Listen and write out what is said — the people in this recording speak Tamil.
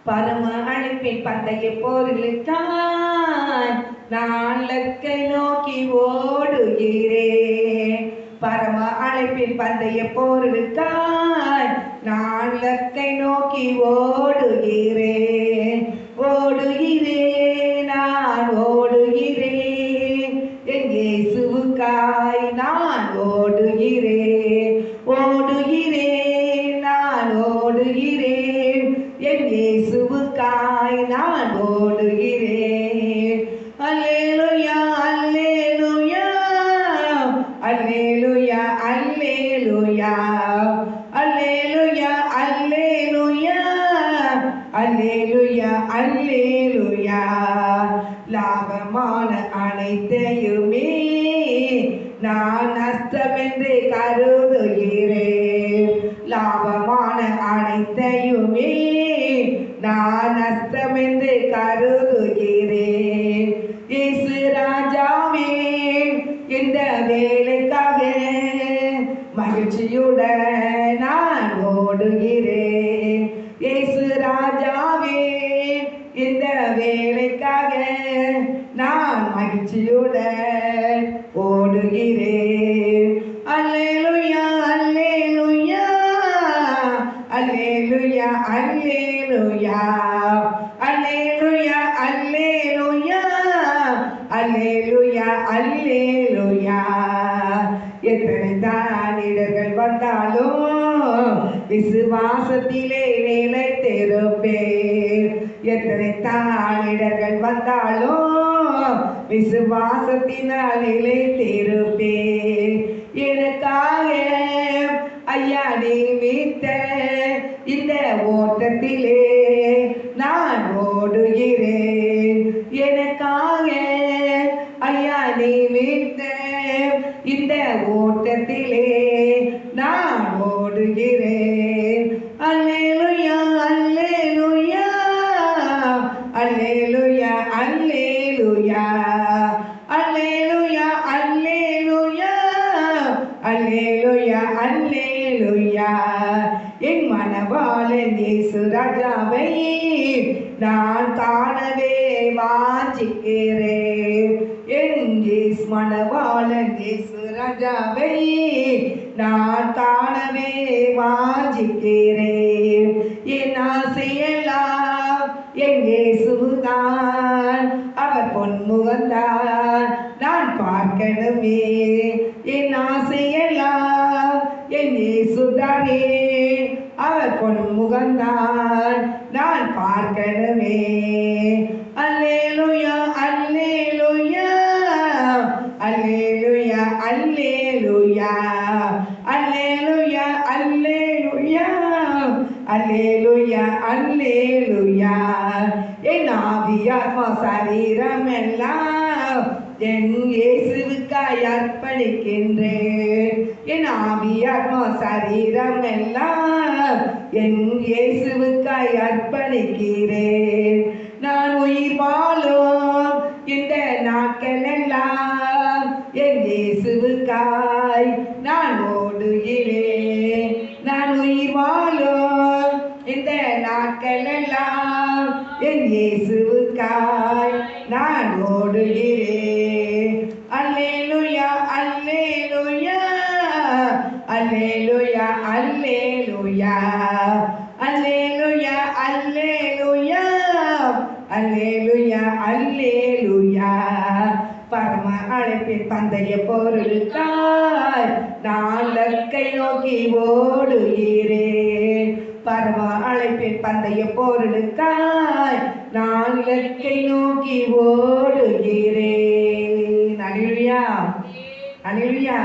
பரம அழைப்பின் பந்தய போர்களுக்காய் நான் லக்கை நோக்கி ஓடுகிறேன். பரம அழைப்பின் பந்தய போர்களுக்காய் நான் லக்கை நோக்கி ஓடுகிறேன். ஓடுகிறேன், நான் ஓடுகிறேன், என் இயேசுவுக்காய் நான் ஓடுகிறேன். ஓடுகிறேன், நான் ஓடுகிறேன், என் இயேசுவுக்காய் நான் ஓடுகிறேன். அல்லேலூயா, அல்லேலூயா, அல்லேலூயா, அல்லேலூயா, அல்லேலூயா, அல்லேலூயா, அல்லேலூயா, அல்லேலூயா. லாபமான அனைத்தையுமே நான் நஷ்டமென்று கருதுகிறேன். லாபமான அனைத்தையுமே நான் நஷ்டமென்று கருதுகிறேன். இயேசு ராஜாவே, இந்த வேலைக்காக மகிழ்ச்சியுடன் நான் ஓடுகிறேன். இயேசு ராஜாவே, இந்த வேலைக்காக நான் மகிழ்ச்சியுடன் ஓடுகிறேன். அல்லேலூயா, அல்லேலூயா, அல்லேலூயா, அல்லேலூயா, அல்லேலூயா, அல்லேலூயா, அல்லேலூயா, அல்லேலூயா. எத்தனை தானிடர்கள் வந்தாலும் விசுவாசத்திலே வேலை திருப்பேன். எத்தனை தானிடர்கள் வந்தாலும் விசுவாசத்தினால் நிலை திருப்பேன். எனக்காக ஐயா நியமித்த இந்த ஓட்டத்திலே நான் ஓடுகிறேன். எனக்காக ஐயா நியமித்த இந்த ஓட்டத்திலே நான் ஓடுகிறேன். அல்லேலூயா, அல்லேலூயா, அல்லேலூயா, அல்லேலூயா, அல்லேலூயா, அல்லேலூயா, அல்லேலூயா, அல்லேலூயா. என் மனவாளன் இயேசு ராஜாவை நான் காணவே வாஞ்சிக்கிறேன். என் மனவாளன் இயேசு ராஜாவை நான் காணவே வாஞ்சிக்கிறேன். என் ஆசையெல்லாம் என் இயேசுதான், அவர் பொன்முகந்தான் நான் பார்க்கணுமே. என் ஆசையெல்லாம் என் இயேசுதானே, அவர் பொன்முகந்தான் நான் பார்க்கணுமே. அல்லேலூயா, அல்லேலூயா, அல்லேலூயா, அல்லேலூயா, அல்லேலூயா, அல்லேலூயா, அல்லேலூயா, அல்லேலூயா. என் ஆவியாத்மா சரீரம் எல்லாம் என் இயேசுவுக்காய் அர்ப்பணிக்கின்றேன். என் ஆவியாத்மா சரீரம் எல்லாம் என் இயேசுவுக்காய் அர்ப்பணிக்கிறேன். நான் உயிர் வாழும் இந்த நாட்கள் எல்லாம் என் இயேசுவுக்காய் நான் ஓடுகிறேன். நான் உயிர் வாழும் இந்த நாட்கள் எல்லாம் என் இயேசுவுக்காய் நான் ஓடுகிறேன். அல்லேலூயா, அல்லேலூயா, அல்லேலூயா, அல்லேலூயா, அல்லேலூயா, அல்லேலூயா, அல்லேலூயா, அல்லேலூயா. பரம அழைப்பின் பந்தய பொருளுக்காய் நான் லக்கை நோக்கி ஓடுகிறேன். பரம அழைப்பின் பந்தய பொருளுக்காய் நான் லக்கை நோக்கி ஓடுகிறேன். அல்லேலூயா, அல்லேலூயா.